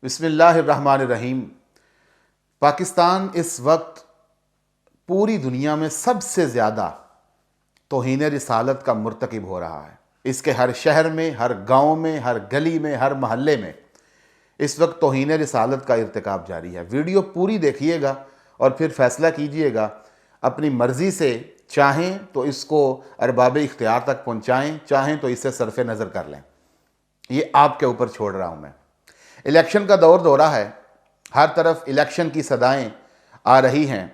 بسم اللہ الرحمن الرحیم۔ پاکستان اس وقت پوری دنیا میں سب سے زیادہ توہین رسالت کا مرتکب ہو رہا ہے۔ اس کے ہر شہر میں، ہر گاؤں میں، ہر گلی میں، ہر محلے میں اس وقت توہین رسالت کا ارتکاب جاری ہے۔ ویڈیو پوری دیکھیے گا اور پھر فیصلہ کیجئے گا۔ اپنی مرضی سے چاہیں تو اس کو ارباب اختیار تک پہنچائیں، چاہیں تو اسے صرف نظر کر لیں۔ یہ آپ کے اوپر چھوڑ رہا ہوں میں۔ الیکشن کا دور دورہ ہے، ہر طرف الیکشن کی صدائیں آ رہی ہیں،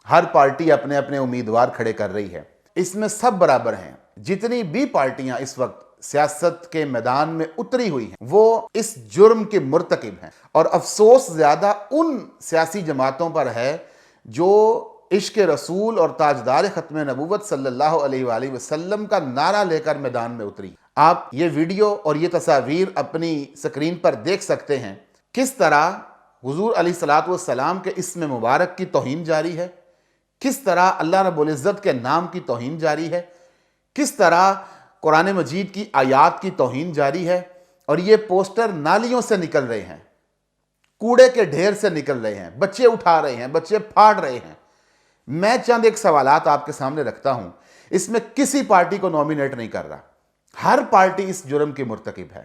ہر پارٹی اپنے اپنے امیدوار کھڑے کر رہی ہے۔ اس میں سب برابر ہیں۔ جتنی بھی پارٹیاں اس وقت سیاست کے میدان میں اتری ہوئی ہیں وہ اس جرم کے مرتکب ہیں، اور افسوس زیادہ ان سیاسی جماعتوں پر ہے جو عشق رسول اور تاجدار ختم نبوت صلی اللہ علیہ وآلہ وسلم کا نعرہ لے کر میدان میں اتری۔ آپ یہ ویڈیو اور یہ تصاویر اپنی سکرین پر دیکھ سکتے ہیں، کس طرح حضور علیہ السلام کے اسم مبارک کی توہین جاری ہے، کس طرح اللہ رب العزت کے نام کی توہین جاری ہے، کس طرح قرآن مجید کی آیات کی توہین جاری ہے، اور یہ پوسٹر نالیوں سے نکل رہے ہیں، کوڑے کے ڈھیر سے نکل رہے ہیں، بچے اٹھا رہے ہیں، بچے پھاڑ رہے ہیں۔ میں چند ایک سوالات آپ کے سامنے رکھتا ہوں۔ اس میں کسی پارٹی کو نومینیٹ نہیں کر رہا، ہر پارٹی اس جرم کی مرتکب ہے،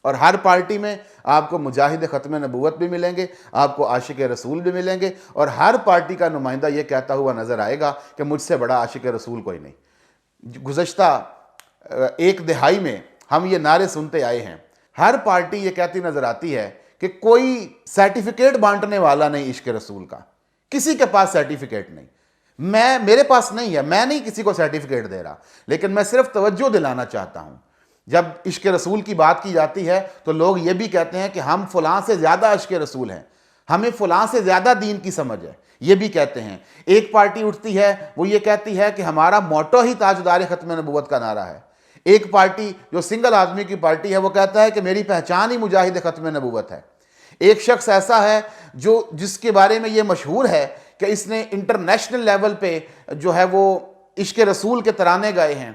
اور ہر پارٹی میں آپ کو مجاہد ختم نبوت بھی ملیں گے، آپ کو عاشق رسول بھی ملیں گے، اور ہر پارٹی کا نمائندہ یہ کہتا ہوا نظر آئے گا کہ مجھ سے بڑا عاشق رسول کوئی نہیں۔ گزشتہ ایک دہائی میں ہم یہ نعرے سنتے آئے ہیں، ہر پارٹی یہ کہتی نظر آتی ہے کہ کوئی سرٹیفکیٹ بانٹنے والا نہیں عشق رسول کا، کسی کے پاس سرٹیفکیٹ نہیں۔ میرے پاس نہیں ہے، میں نہیں کسی کو سرٹیفکیٹ دے رہا، لیکن میں صرف توجہ دلانا چاہتا ہوں۔ جب عشق رسول کی بات کی جاتی ہے تو لوگ یہ بھی کہتے ہیں کہ ہم فلاں سے زیادہ عشق رسول ہیں، ہمیں فلاں سے زیادہ دین کی سمجھ ہے، یہ بھی کہتے ہیں۔ ایک پارٹی اٹھتی ہے، وہ یہ کہتی ہے کہ ہمارا موٹو ہی تاجدار ختم نبوت کا نعرہ ہے۔ ایک پارٹی جو سنگل آدمی کی پارٹی ہے وہ کہتا ہے کہ میری پہچان ہی مجاہد ختم نبوت ہے۔ ایک شخص ایسا ہے جس کے بارے میں یہ مشہور ہے کہ اس نے انٹرنیشنل لیول پہ جو ہے وہ عشق رسول کے ترانے گائے ہیں۔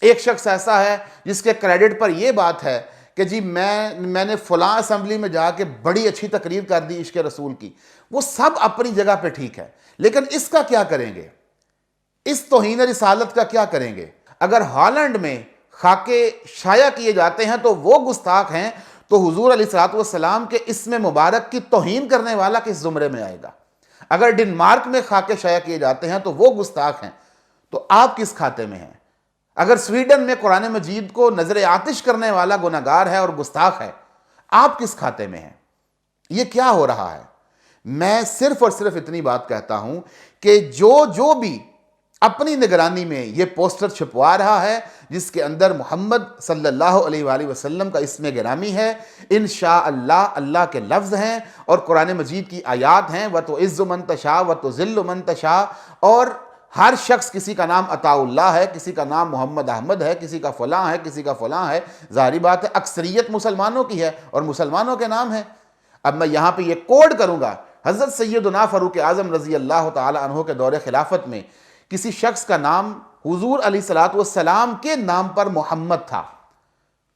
ایک شخص ایسا ہے جس کے کریڈٹ پر یہ بات ہے کہ جی میں نے فلاں اسمبلی میں جا کے بڑی اچھی تقریر کر دی عشق رسول کی۔ وہ سب اپنی جگہ پہ ٹھیک ہے، لیکن اس کا کیا کریں گے؟ اس توہین رسالت کا کیا کریں گے؟ اگر ہالینڈ میں خاکے شائع کیے جاتے ہیں تو وہ گستاخ ہیں، تو حضور علیہ السلام کے اسم مبارک کی توہین کرنے والا کس زمرے میں آئے گا؟ اگر ڈنمارک میں خاکے شائع کیے جاتے ہیں تو وہ گستاخ ہیں، تو آپ کس کھاتے میں ہیں؟ اگر سویڈن میں قرآن مجید کو نظر آتش کرنے والا گناہگار ہے اور گستاخ ہے، آپ کس کھاتے میں ہیں؟ یہ کیا ہو رہا ہے؟ میں صرف اور صرف اتنی بات کہتا ہوں کہ جو بھی اپنی نگرانی میں یہ پوسٹر چھپوا رہا ہے جس کے اندر محمد صلی اللہ علیہ وآلہ وسلم کا اسم گرامی ہے، انشاءاللہ اللہ کے لفظ ہیں اور قرآن مجید کی آیات ہیں، وَتُعِزُّ مَن تَشَاءُ وَتُذِلُّ مَن تَشَاءُ، اور ہر شخص، کسی کا نام عطاء اللہ ہے، کسی کا نام محمد احمد ہے، کسی کا فلاں ہے، کسی کا فلاں ہے۔ ظاہری بات ہے اکثریت مسلمانوں کی ہے اور مسلمانوں کے نام ہیں۔ اب میں یہاں پہ یہ کوڈ کروں گا، حضرت سیدنا فاروق اعظم رضی اللہ تعالی عنہ کے دور خلافت میں کسی شخص کا نام حضور علیہ السلام کے نام پر محمد تھا،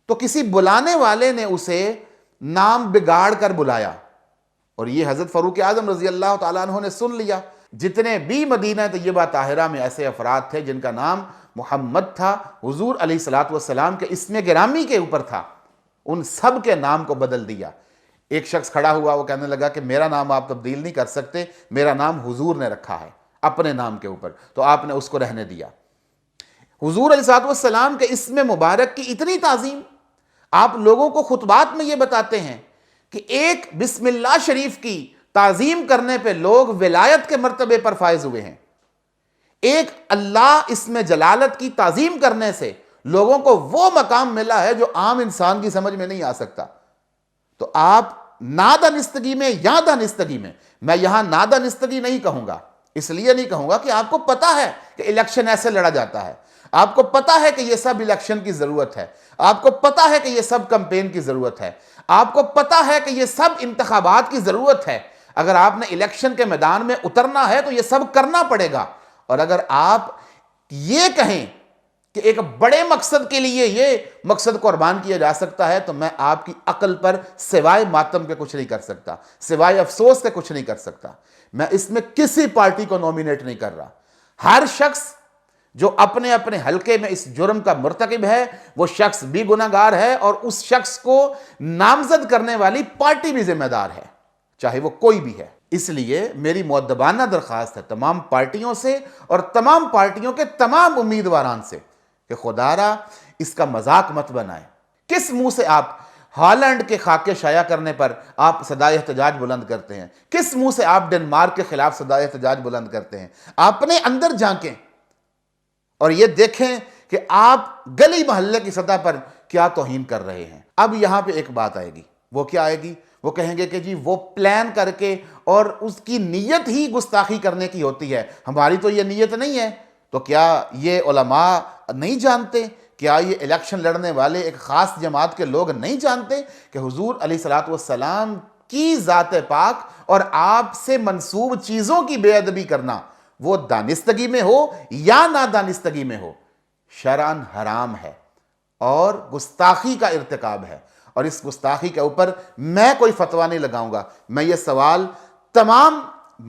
تو کسی بلانے والے نے اسے نام بگاڑ کر بلایا، اور یہ حضرت فاروق اعظم رضی اللہ تعالیٰ عنہ نے سن لیا۔ جتنے بھی مدینہ طیبہ طاہرہ میں ایسے افراد تھے جن کا نام محمد تھا، حضور علیہ السلام کے اسم گرامی کے اوپر تھا، ان سب کے نام کو بدل دیا۔ ایک شخص کھڑا ہوا، وہ کہنے لگا کہ میرا نام آپ تبدیل نہیں کر سکتے، میرا نام حضور نے رکھا ہے اپنے نام کے اوپر، تو آپ نے اس کو رہنے دیا۔ حضور علیہ السلام کے اسم مبارک کی اتنی تعظیم، آپ لوگوں کو خطبات میں یہ بتاتے ہیں کہ ایک بسم اللہ شریف کی تعظیم کرنے پہ لوگ ولایت کے مرتبے پر فائز ہوئے ہیں، ایک اللہ اسم جلالت کی تعظیم کرنے سے لوگوں کو وہ مقام ملا ہے جو عام انسان کی سمجھ میں نہیں آ سکتا۔ تو آپ نادانستگی میں یا دانستگی میں یہاں نادانستگی نہیں کہوں گا، اس لیے نہیں کہوں گا کہ آپ کو پتا ہے کہ الیکشن ایسے لڑا جاتا ہے، آپ کو پتا ہے کہ یہ سب الیکشن کی ضرورت ہے، آپ کو پتا ہے کہ یہ سب کمپین کی ضرورت ہے، آپ کو پتا ہے کہ یہ سب انتخابات کی ضرورت ہے۔ اگر آپ نے الیکشن کے میدان میں اترنا ہے تو یہ سب کرنا پڑے گا، اور اگر آپ یہ کہیں کہ ایک بڑے مقصد کے لیے یہ مقصد قربان کیا جا سکتا ہے، تو میں آپ کی عقل پر سوائے ماتم کے کچھ نہیں کر سکتا، سوائے افسوس کے کچھ نہیں کر سکتا۔ میں اس میں کسی پارٹی کو نومینیٹ نہیں کر رہا۔ ہر شخص جو اپنے اپنے حلقے میں اس جرم کا مرتکب ہے وہ شخص بھی گناہگار ہے، اور اس شخص کو نامزد کرنے والی پارٹی بھی ذمہ دار ہے، چاہے وہ کوئی بھی ہے۔ اس لیے میری مؤدبانہ درخواست ہے تمام پارٹیوں سے اور تمام پارٹیوں کے تمام امیدواران سے کہ خدا را اس کا مذاق مت بنائیں۔ کس منہ سے آپ ہالینڈ کے خاکے شائع کرنے پر آپ صدائے احتجاج بلند کرتے ہیں؟ کس منہ سے آپ ڈنمارک کے خلاف صدائے احتجاج بلند کرتے ہیں؟ اپنے اندر جھانکیں اور یہ دیکھیں کہ آپ گلی محلے کی سطح پر کیا توہین کر رہے ہیں۔ اب یہاں پہ ایک بات آئے گی، وہ کیا آئے گی؟ وہ کہیں گے کہ جی وہ پلان کر کے اور اس کی نیت ہی گستاخی کرنے کی ہوتی ہے، ہماری تو یہ نیت نہیں ہے۔ تو کیا یہ علماء نہیں جانتے؟ کیا یہ الیکشن لڑنے والے ایک خاص جماعت کے لوگ نہیں جانتے کہ حضور علیہ الصلوۃ والسلام کی ذات پاک اور آپ سے منسوب چیزوں کی بے ادبی کرنا، وہ دانستگی میں ہو یا نادانستگی میں ہو، شرعاً حرام ہے اور گستاخی کا ارتکاب ہے، اور اس گستاخی کے اوپر میں کوئی فتویٰ نہیں لگاؤں گا۔ میں یہ سوال تمام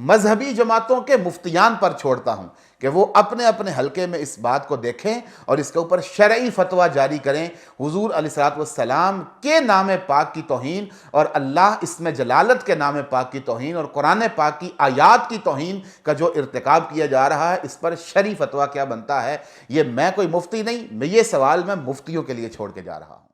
مذہبی جماعتوں کے مفتیان پر چھوڑتا ہوں کہ وہ اپنے اپنے حلقے میں اس بات کو دیکھیں اور اس کے اوپر شرعی فتویٰ جاری کریں۔ حضور علیہ الصلوۃ والسلام کے نام پاک کی توہین اور اللہ اسم جلالت کے نام پاک کی توہین اور قرآن پاک کی آیات کی توہین کا جو ارتکاب کیا جا رہا ہے، اس پر شرعی فتویٰ کیا بنتا ہے۔ یہ میں کوئی مفتی نہیں، میں یہ سوال میں مفتیوں کے لیے چھوڑ کے جا رہا ہوں۔